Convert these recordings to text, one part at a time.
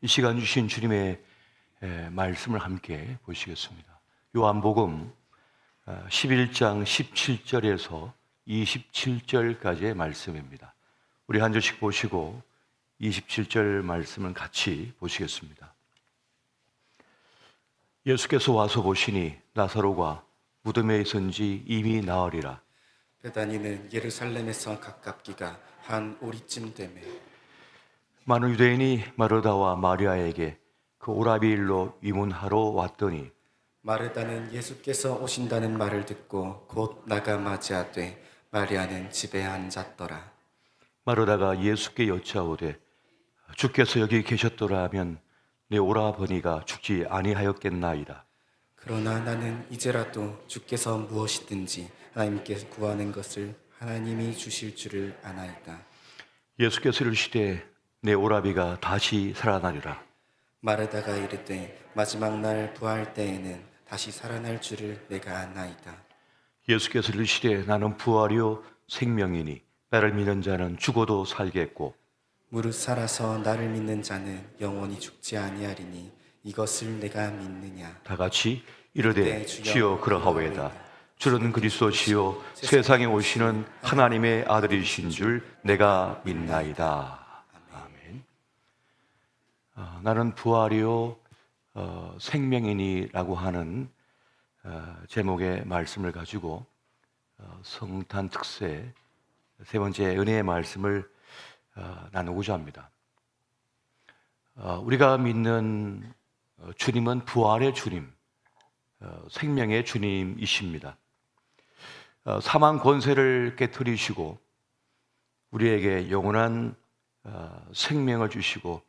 이 시간 주신 주님의 말씀을 함께 보시겠습니다. 요한복음 11장 17절에서 27절까지의 말씀입니다. 우리 한 절씩 보시고 27절 말씀을 같이 보시겠습니다. 예수께서 와서 보시니 나사로가 무덤에 있은지 이미 나으리라. 베다니는 예루살렘에서 가깝기가 한 오리쯤 되매 많은 유대인이 마르다와 마리아에게 그 오라비 일로 위문하러 왔더니 마르다는 예수께서 오신다는 말을 듣고 곧 나가 맞이하되 마리아는 집에 앉았더라. 마르다가 예수께 여짜오되 주께서 여기 계셨더라 하면 내 오라버니가 죽지 아니하였겠나이다. 그러나 나는 이제라도 주께서 무엇이든지 하나님께 구하는 것을 하나님이 주실 줄을 아나이다. 예수께서 이르시되 내 오라비가 다시 살아나리라. 마르다가 이르되 마지막 날 부활 때에는 다시 살아날 줄을 내가 아나이다. 예수께서 이르시되 나는 부활이요 생명이니 나를 믿는 자는 죽어도 살겠고 무릇 살아서 나를 믿는 자는 영원히 죽지 아니하리니 이것을 내가 믿느냐. 다 같이 이르되 네, 주여 그러하오이다. 주는 그리스도시요 세상에 오시는 하나님의 아들이신 줄 내가 믿나이다. 아멘. 나는 부활이요 생명이니라고 하는 제목의 말씀을 가지고 성탄 특세 세 번째 은혜의 말씀을 나누고자 합니다. 우리가 믿는 주님은 부활의 주님, 생명의 주님이십니다. 사망 권세를 깨뜨리시고 우리에게 영원한 생명을 주시고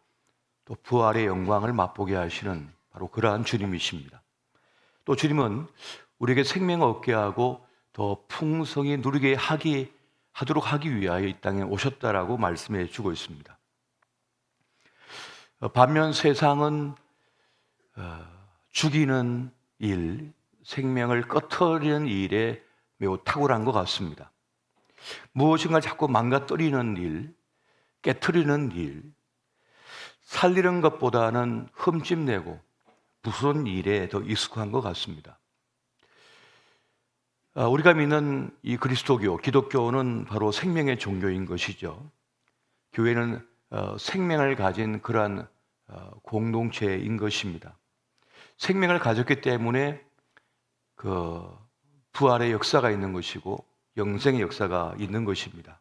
또 부활의 영광을 맛보게 하시는 바로 그러한 주님이십니다. 또 주님은 우리에게 생명을 얻게 하고 더 풍성히 누리게 하도록 하기 위하여 이 땅에 오셨다라고 말씀해 주고 있습니다. 반면 세상은 죽이는 일, 생명을 꺼트리는 일에 매우 탁월한 것 같습니다. 무엇인가 자꾸 망가뜨리는 일, 깨트리는 일, 살리는 것보다는 흠집내고 무서운 일에 더 익숙한 것 같습니다. 우리가 믿는 이 그리스도교, 기독교는 바로 생명의 종교인 것이죠. 교회는 생명을 가진 그러한 공동체인 것입니다. 생명을 가졌기 때문에 그 부활의 역사가 있는 것이고 영생의 역사가 있는 것입니다.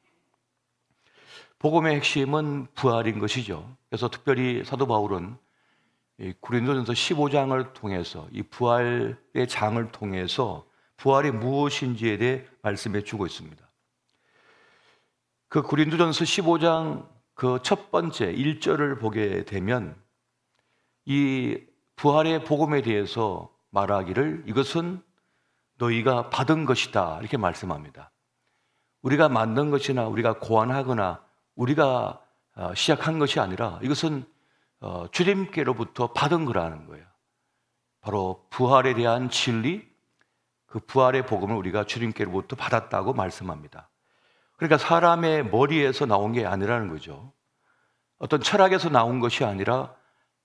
복음의 핵심은 부활인 것이죠. 그래서 특별히 사도 바울은 고린도전서 15장을 통해서 이 부활의 장을 통해서 부활이 무엇인지에 대해 말씀해 주고 있습니다. 그 고린도전서 15장 그 첫 번째 1절을 보게 되면 이 부활의 복음에 대해서 말하기를 이것은 너희가 받은 것이다 이렇게 말씀합니다. 우리가 만든 것이나 우리가 고안하거나 우리가 시작한 것이 아니라 이것은 주님께로부터 받은 거라는 거예요. 바로 부활에 대한 진리, 그 부활의 복음을 우리가 주님께로부터 받았다고 말씀합니다. 그러니까 사람의 머리에서 나온 게 아니라는 거죠. 어떤 철학에서 나온 것이 아니라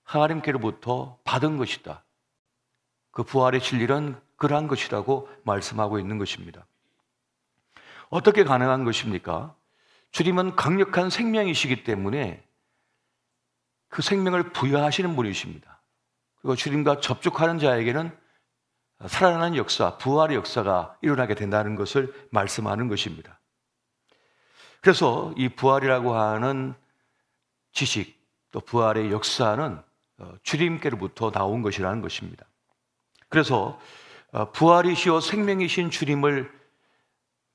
하나님께로부터 받은 것이다. 그 부활의 진리는 그러한 것이라고 말씀하고 있는 것입니다. 어떻게 가능한 것입니까? 주님은 강력한 생명이시기 때문에 그 생명을 부여하시는 분이십니다. 그리고 주님과 접촉하는 자에게는 살아나는 역사, 부활의 역사가 일어나게 된다는 것을 말씀하는 것입니다. 그래서 이 부활이라고 하는 지식, 또 부활의 역사는 주님께로부터 나온 것이라는 것입니다. 그래서 부활이시오 생명이신 주님을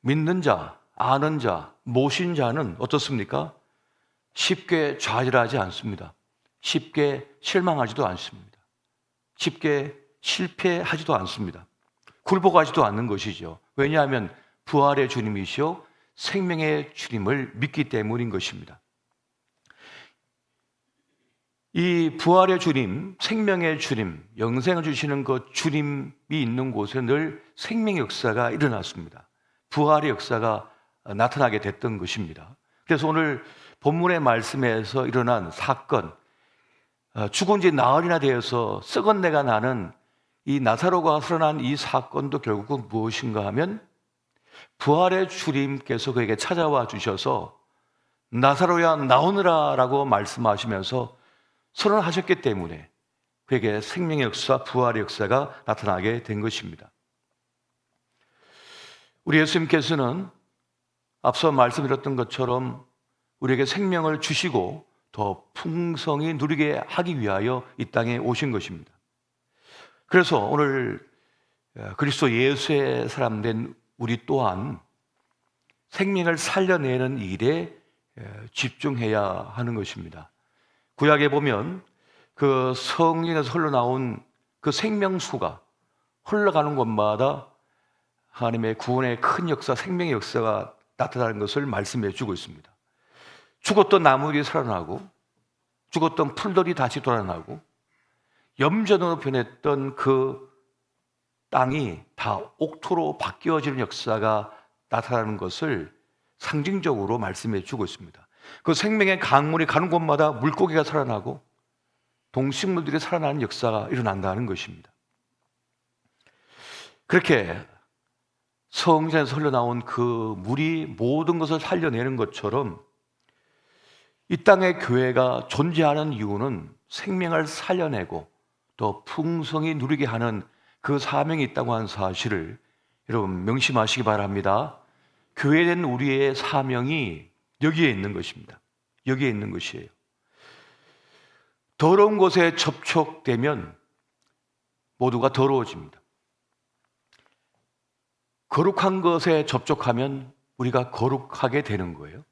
믿는 자, 아는 자, 모신 자는 어떻습니까? 쉽게 좌절하지 않습니다. 쉽게 실망하지도 않습니다. 쉽게 실패하지도 않습니다. 굴복하지도 않는 것이죠. 왜냐하면 부활의 주님이시오 생명의 주님을 믿기 때문인 것입니다. 이 부활의 주님, 생명의 주님, 영생을 주시는 그 주님이 있는 곳에 늘 생명의 역사가 일어났습니다. 부활의 역사가 나타나게 됐던 것입니다. 그래서 오늘 본문의 말씀에서 일어난 사건, 죽은 지 나흘이나 되어서 썩은 내가 나는 이 나사로가 살아난 이 사건도 결국은 무엇인가 하면 부활의 주님께서 그에게 찾아와 주셔서 나사로야 나오느라 라고 말씀하시면서 선언하셨기 때문에 그에게 생명의 역사, 부활의 역사가 나타나게 된 것입니다. 우리 예수님께서는 앞서 말씀드렸던 것처럼 우리에게 생명을 주시고 더 풍성히 누리게 하기 위하여 이 땅에 오신 것입니다. 그래서 오늘 그리스도 예수의 사람 된 우리 또한 생명을 살려내는 일에 집중해야 하는 것입니다. 구약에 보면 그 성경에서 흘러나온 그 생명수가 흘러가는 곳마다 하나님의 구원의 큰 역사, 생명의 역사가 나타나는 것을 말씀해 주고 있습니다. 죽었던 나무들이 살아나고 죽었던 풀들이 다시 돌아나고 염전으로 변했던 그 땅이 다 옥토로 바뀌어지는 역사가 나타나는 것을 상징적으로 말씀해 주고 있습니다. 그 생명의 강물이 가는 곳마다 물고기가 살아나고 동식물들이 살아나는 역사가 일어난다는 것입니다. 그렇게 성전에서 흘러나온 그 물이 모든 것을 살려내는 것처럼 이 땅의 교회가 존재하는 이유는 생명을 살려내고 더 풍성히 누리게 하는 그 사명이 있다고 하는 사실을 여러분 명심하시기 바랍니다. 교회된 우리의 사명이 여기에 있는 것입니다. 여기에 있는 것이에요. 더러운 곳에 접촉되면 모두가 더러워집니다. 거룩한 것에 접촉하면 우리가 거룩하게 되는 거예요.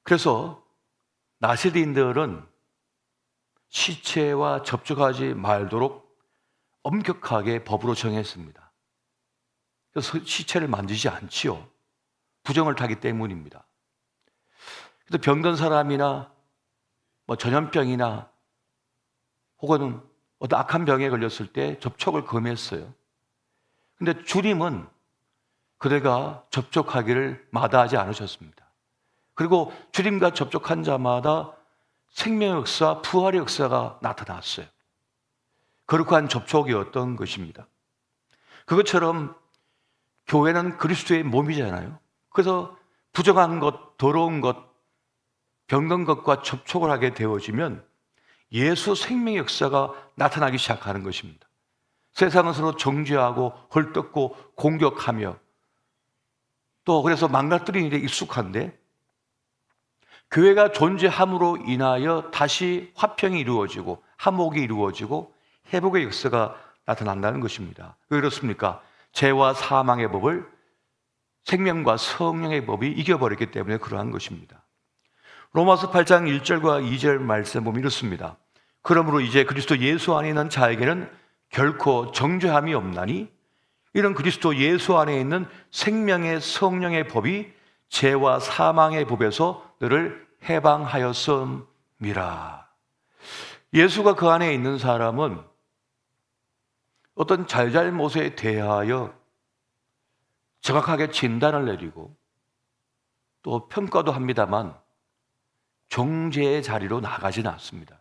그래서 나시린들은 시체와 접촉하지 말도록 엄격하게 법으로 정했습니다. 그래서 시체를 만지지 않지요. 부정을 타기 때문입니다. 그래서 병든 사람이나 전염병이나 혹은 어떤 악한 병에 걸렸을 때 접촉을 금했어요. 근데 주님은 그대가 접촉하기를 마다하지 않으셨습니다. 그리고 주님과 접촉한 자마다 생명의 역사, 부활의 역사가 나타났어요. 거룩한 접촉이었던 것입니다. 그것처럼 교회는 그리스도의 몸이잖아요. 그래서 부정한 것, 더러운 것, 병든 것과 접촉을 하게 되어지면 예수 생명의 역사가 나타나기 시작하는 것입니다. 세상은 서로 정죄하고 헐뜯고 공격하며 또 그래서 망가뜨리는 일에 익숙한데 교회가 존재함으로 인하여 다시 화평이 이루어지고 화목이 이루어지고 회복의 역사가 나타난다는 것입니다. 왜 그렇습니까? 죄와 사망의 법을 생명과 성령의 법이 이겨버렸기 때문에 그러한 것입니다. 로마서 8장 1절과 2절 말씀 보면 이렇습니다. 그러므로 이제 그리스도 예수 안에 있는 자에게는 결코 정죄함이 없나니 이런 그리스도 예수 안에 있는 생명의 성령의 법이 죄와 사망의 법에서 너를 해방하였음이라. 예수가 그 안에 있는 사람은 어떤 잘잘못에 대하여 정확하게 진단을 내리고 또 평가도 합니다만 정죄의 자리로 나가지는 않습니다.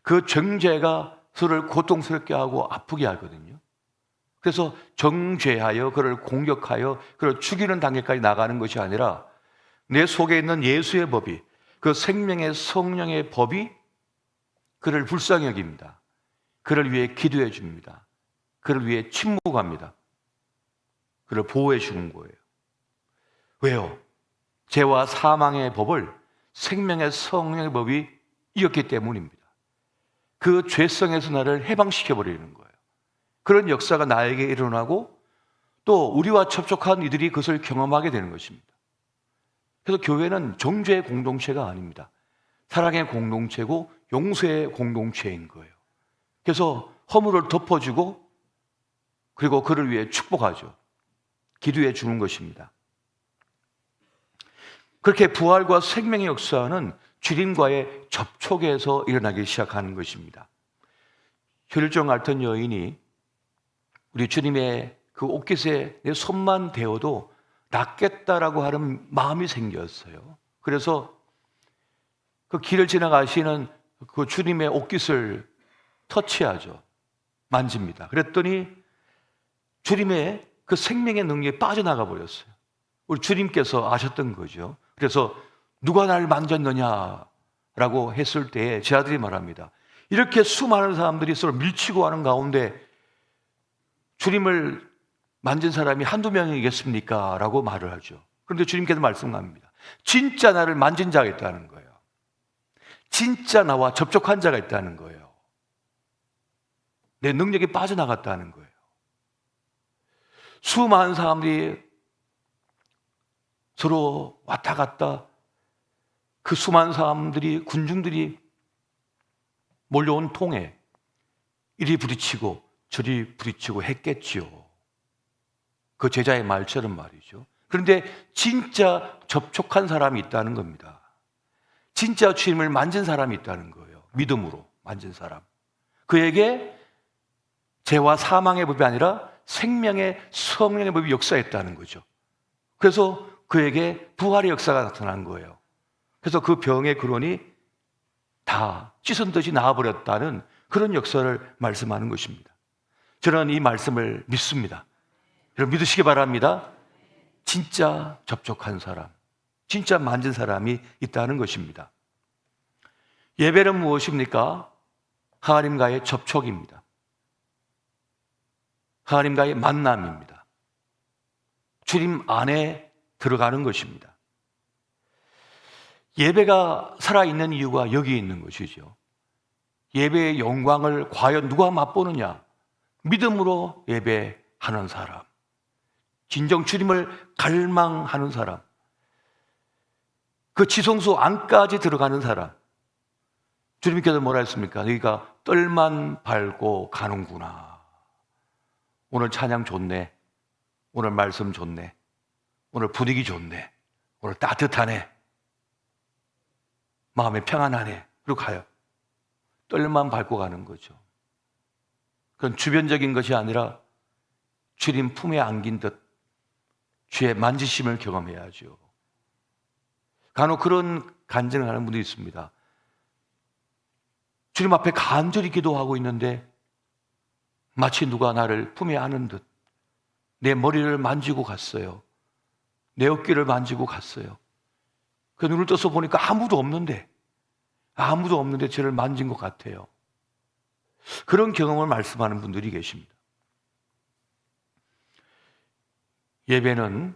그 정죄가 그를 고통스럽게 하고 아프게 하거든요. 그래서 정죄하여 그를 공격하여 그를 죽이는 단계까지 나가는 것이 아니라 내 속에 있는 예수의 법이, 그 생명의 성령의 법이 그를 불쌍히 여깁니다. 그를 위해 기도해 줍니다. 그를 위해 침묵합니다. 그를 보호해 주는 거예요. 왜요? 죄와 사망의 법을 생명의 성령의 법이 이겼기 때문입니다. 그 죄성에서 나를 해방시켜 버리는 거예요. 그런 역사가 나에게 일어나고 또 우리와 접촉한 이들이 그것을 경험하게 되는 것입니다. 그래서 교회는 정죄의 공동체가 아닙니다. 사랑의 공동체고 용서의 공동체인 거예요. 그래서 허물을 덮어주고 그리고 그를 위해 축복하죠. 기도해 주는 것입니다. 그렇게 부활과 생명의 역사는 주님과의 접촉에서 일어나기 시작하는 것입니다. 혈증 앓던 여인이 우리 주님의 그 옷깃에 내 손만 대어도 낫겠다라고 하는 마음이 생겼어요. 그래서 그 길을 지나가시는 그 주님의 옷깃을 터치하죠. 만집니다. 그랬더니 주님의 그 생명의 능력이 빠져나가 버렸어요. 우리 주님께서 아셨던 거죠. 그래서 누가 나를 만졌느냐라고 했을 때 제 아들이 말합니다. 이렇게 수많은 사람들이 서로 밀치고 하는 가운데 주님을 만진 사람이 한두 명이겠습니까? 라고 말을 하죠. 그런데 주님께서 말씀합니다. 진짜 나를 만진 자가 있다는 거예요. 진짜 나와 접촉한 자가 있다는 거예요. 내 능력이 빠져나갔다는 거예요. 수많은 사람들이 서로 왔다 갔다 그 수많은 사람들이 군중들이 몰려온 통에 이리 부딪히고 저리 부딪히고 했겠지요. 그 제자의 말처럼 말이죠. 그런데 진짜 접촉한 사람이 있다는 겁니다. 진짜 주님을 만진 사람이 있다는 거예요. 믿음으로 만진 사람. 그에게 죄와 사망의 법이 아니라 생명의 성령의 법이 역사했다는 거죠. 그래서 그에게 부활의 역사가 나타난 거예요. 그래서 그 병의 근원이 다 찢은 듯이 나아버렸다는 그런 역사를 말씀하는 것입니다. 저는 이 말씀을 믿습니다. 여러분 믿으시기 바랍니다. 진짜 접촉한 사람, 진짜 만진 사람이 있다는 것입니다. 예배는 무엇입니까? 하나님과의 접촉입니다. 하나님과의 만남입니다. 주님 안에 들어가는 것입니다. 예배가 살아있는 이유가 여기 있는 것이죠. 예배의 영광을 과연 누가 맛보느냐? 믿음으로 예배하는 사람, 진정 주님을 갈망하는 사람, 그 지성소 안까지 들어가는 사람. 주님께서 뭐라 했습니까? 너희가 뜰만 밟고 가는구나. 오늘 찬양 좋네. 오늘 말씀 좋네. 오늘 분위기 좋네. 오늘 따뜻하네. 마음이 평안하네. 그리고 가요. 뜰만 밟고 가는 거죠. 그건 주변적인 것이 아니라 주님 품에 안긴 듯 주의 만지심을 경험해야죠. 간혹 그런 간증을 하는 분들이 있습니다. 주님 앞에 간절히 기도하고 있는데 마치 누가 나를 품에 안은 듯 내 머리를 만지고 갔어요. 내 어깨를 만지고 갔어요. 그 눈을 떠서 보니까 아무도 없는데 저를 만진 것 같아요. 그런 경험을 말씀하는 분들이 계십니다. 예배는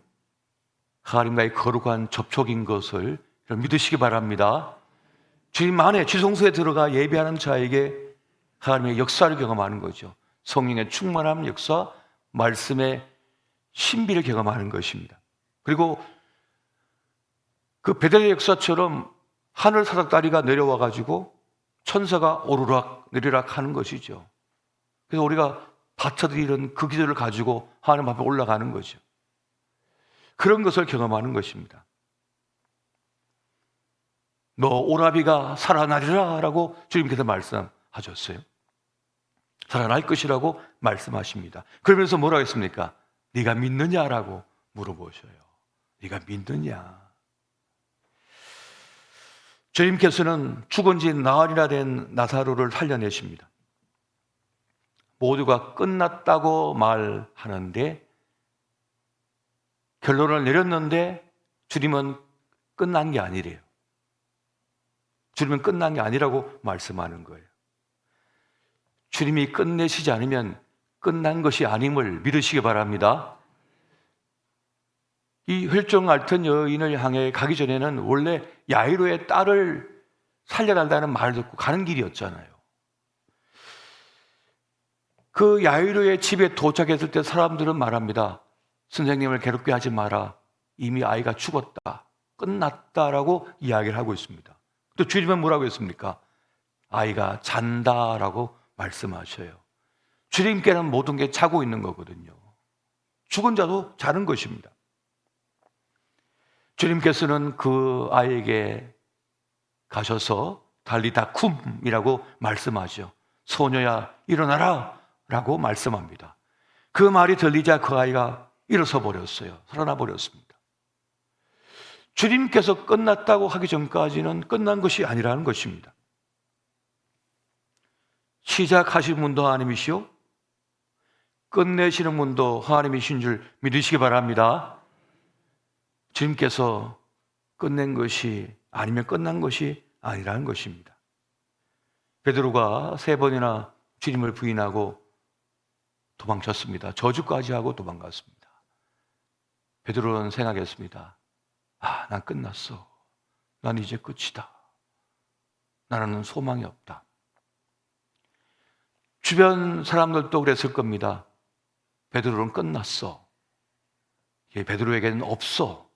하나님과의 거룩한 접촉인 것을 믿으시기 바랍니다. 주님 안에 지성소에 들어가 예배하는 자에게 하나님의 역사를 경험하는 거죠. 성령의 충만한 역사, 말씀의 신비를 경험하는 것입니다. 그리고 그 베델의 역사처럼 하늘 사닥다리가 내려와 가지고 천사가 오르락 내리락 하는 것이죠. 그래서 우리가 바쳐드리는 그 기도를 가지고 하나님 앞에 올라가는 거죠. 그런 것을 경험하는 것입니다. 너 오라비가 살아나리라 라고 주님께서 말씀하셨어요. 살아날 것이라고 말씀하십니다. 그러면서 뭐라고 했습니까? 네가 믿느냐라고 물어보셔요. 네가 믿느냐? 주님께서는 죽은 지 나흘이나 된 나사로를 살려내십니다. 모두가 끝났다고 말하는데 결론을 내렸는데 주님은 끝난 게 아니래요. 주님은 끝난 게 아니라고 말씀하는 거예요. 주님이 끝내시지 않으면 끝난 것이 아님을 믿으시기 바랍니다. 이 혈종 앓던 여인을 향해 가기 전에는 원래 야이로의 딸을 살려달라는 말을 듣고 가는 길이었잖아요. 그 야이로의 집에 도착했을 때 사람들은 말합니다. 선생님을 괴롭게 하지 마라. 이미 아이가 죽었다. 끝났다라고 이야기를 하고 있습니다. 또 주님은 뭐라고 했습니까? 아이가 잔다라고 말씀하셔요. 주님께는 모든 게 자고 있는 거거든요. 죽은 자도 자는 것입니다. 주님께서는 그 아이에게 가셔서 달리다 쿰이라고 말씀하죠. 소녀야 일어나라 라고 말씀합니다. 그 말이 들리자 그 아이가 일어서 버렸어요. 살아나 버렸습니다. 주님께서 끝났다고 하기 전까지는 끝난 것이 아니라는 것입니다. 시작하신 분도 하나님이시오, 끝내시는 분도 하나님이신 줄 믿으시기 바랍니다. 주님께서 끝낸 것이 아니면 끝난 것이 아니라는 것입니다. 베드로가 3번이나 주님을 부인하고 도망쳤습니다. 저주까지 하고 도망갔습니다. 베드로는 생각했습니다. 난 끝났어. 난 이제 끝이다. 나는 소망이 없다. 주변 사람들도 그랬을 겁니다. 베드로는 끝났어. 베드로에게는 없어.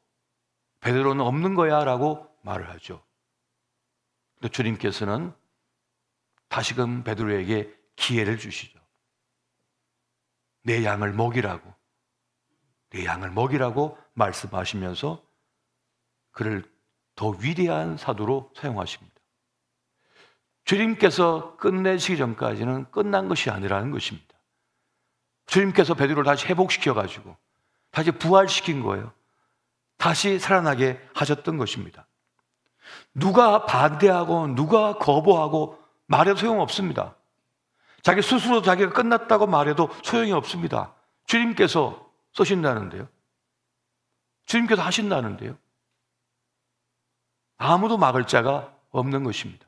베드로는 없는 거야 라고 말을 하죠. 근데 주님께서는 다시금 베드로에게 기회를 주시죠. 내 양을 먹이라고, 내 양을 먹이라고 말씀하시면서 그를 더 위대한 사도로 사용하십니다. 주님께서 끝내시기 전까지는 끝난 것이 아니라는 것입니다. 주님께서 베드로를 다시 회복시켜가지고 다시 부활시킨 거예요. 다시 살아나게 하셨던 것입니다. 누가 반대하고 누가 거부하고 말해도 소용없습니다. 자기 스스로 자기가 끝났다고 말해도 소용이 없습니다. 주님께서 쓰신다는데요. 주님께서 하신다는데요. 아무도 막을 자가 없는 것입니다.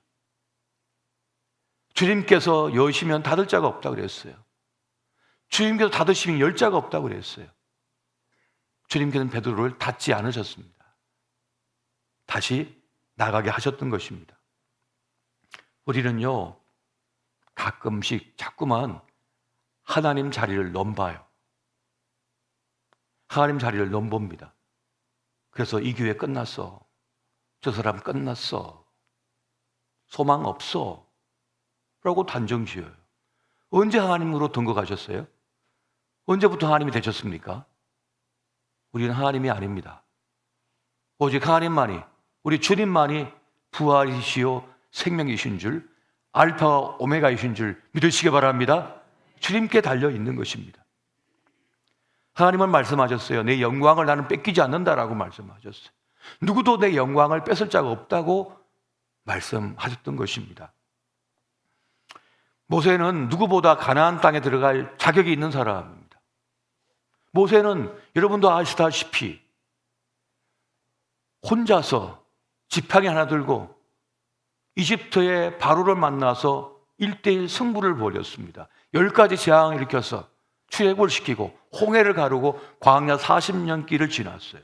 주님께서 여시면 닫을 자가 없다고 그랬어요. 주님께서 닫으시면 열 자가 없다고 그랬어요. 주님께서는 베드로를 닫지 않으셨습니다. 다시 나가게 하셨던 것입니다. 우리는요, 가끔씩 자꾸만 하나님 자리를 넘봐요. 하나님 자리를 넘봅니다. 그래서 이 교회 끝났어. 저 사람 끝났어. 소망 없어. 라고 단정 지어요. 언제 하나님으로 등극하셨어요? 언제부터 하나님이 되셨습니까? 우리는 하나님이 아닙니다. 오직 하나님만이, 우리 주님만이 부활이시요 생명이신 줄, 알파와 오메가이신 줄 믿으시기 바랍니다. 주님께 달려 있는 것입니다. 하나님은 말씀하셨어요. 내 영광을 나는 뺏기지 않는다라고 말씀하셨어요. 누구도 내 영광을 뺏을 자가 없다고 말씀하셨던 것입니다. 모세는 누구보다 가나안 땅에 들어갈 자격이 있는 사람입니다. 모세는 여러분도 아시다시피 혼자서 지팡이 하나 들고 이집트의 바로를 만나서 1대1 승부를 벌였습니다. 10가지 재앙을 일으켜서 출애굽을 시키고 홍해를 가르고 광야 40년 길을 지났어요.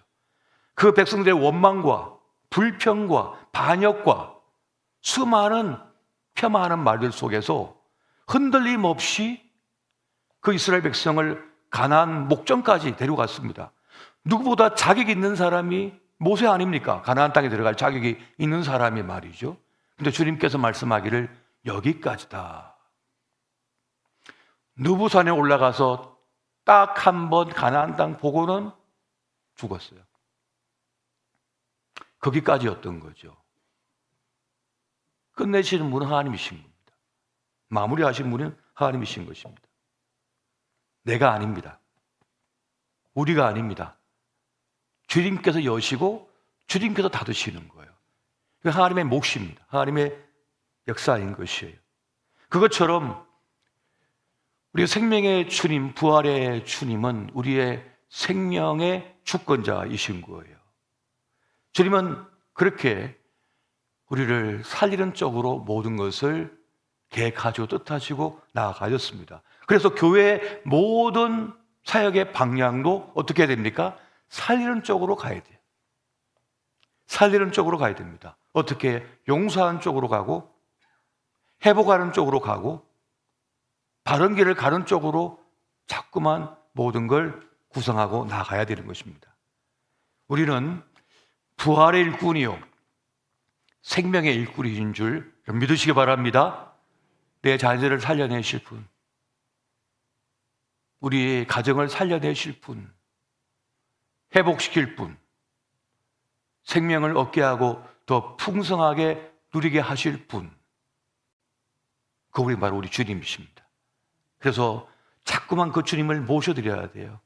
그 백성들의 원망과 불평과 반역과 수많은 폄하하는 말들 속에서 흔들림 없이 그 이스라엘 백성을 가나안 목전까지 데려갔습니다. 누구보다 자격이 있는 사람이 모세 아닙니까? 가나안 땅에 들어갈 자격이 있는 사람이 말이죠. 근데 주님께서 말씀하기를 여기까지다. 느부산에 올라가서 딱 한 번 가나안 땅 보고는 죽었어요. 거기까지였던 거죠. 끝내시는 분은 하나님이신 겁니다. 마무리하신 분은 하나님이신 것입니다. 내가 아닙니다. 우리가 아닙니다. 주님께서 여시고 주님께서 닫으시는 거예요. 하나님의 몫입니다. 하나님의 역사인 것이에요. 그것처럼 우리 생명의 주님, 부활의 주님은 우리의 생명의 주권자이신 거예요. 주님은 그렇게 우리를 살리는 쪽으로 모든 것을 계획하시고 뜻하시고 나아가셨습니다. 그래서 교회의 모든 사역의 방향도 어떻게 해야 됩니까? 살리는 쪽으로 가야 돼요. 살리는 쪽으로 가야 됩니다. 어떻게? 용서하는 쪽으로 가고 회복하는 쪽으로 가고 바른 길을 가는 쪽으로 자꾸만 모든 걸 구성하고 나가야 되는 것입니다. 우리는 부활의 일꾼이요 생명의 일꾼이신 줄 믿으시기 바랍니다. 내 자녀를 살려내실 분, 우리의 가정을 살려내실 분, 회복시킬 분, 생명을 얻게 하고 더 풍성하게 누리게 하실 분, 그분이 바로 우리 주님이십니다. 그래서 자꾸만 그 주님을 모셔드려야 돼요.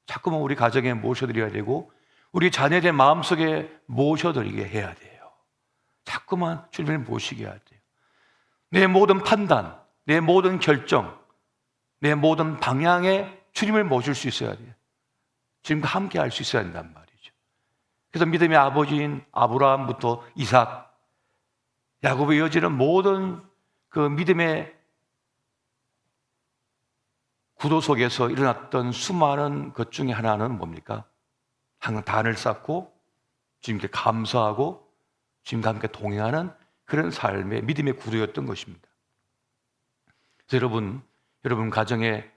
자꾸만 우리 가정에 모셔드려야 되고 우리 자녀의 마음속에 모셔드리게 해야 돼요. 자꾸만 주님을 모시게 해야 돼요. 내 모든 판단, 내 모든 결정, 내 모든 방향에 주님을 모실 수 있어야 돼요. 주님과 함께 할 수 있어야 된단 말이죠. 그래서 믿음의 아버지인 아브라함부터 이삭, 야곱의 이어지는 모든 그 믿음의 구도 속에서 일어났던 수많은 것 중에 하나는 뭡니까? 항상 단을 쌓고 주님께 감사하고 주님과 함께 동행하는 그런 삶의 믿음의 구도였던 것입니다. 그래서 여러분 가정에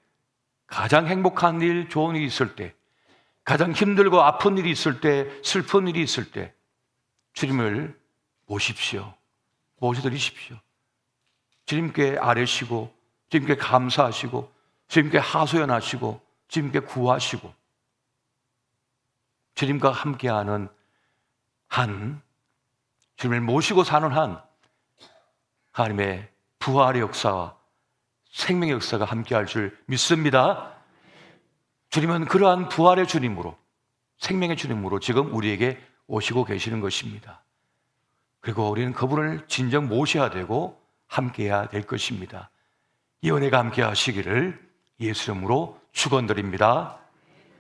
가장 행복한 일, 좋은 일이 있을 때, 가장 힘들고 아픈 일이 있을 때, 슬픈 일이 있을 때 주님을 모십시오. 모셔드리십시오. 주님께 아뢰시고 주님께 감사하시고 주님께 하소연하시고 주님께 구하시고 주님과 함께하는 한, 주님을 모시고 사는 한 하나님의 부활의 역사와 생명의 역사가 함께할 줄 믿습니다. 주님은 그러한 부활의 주님으로, 생명의 주님으로 지금 우리에게 오시고 계시는 것입니다. 그리고 우리는 그분을 진정 모셔야 되고 함께해야 될 것입니다. 이 은혜가 함께 하시기를 예수 이름으로 축원드립니다.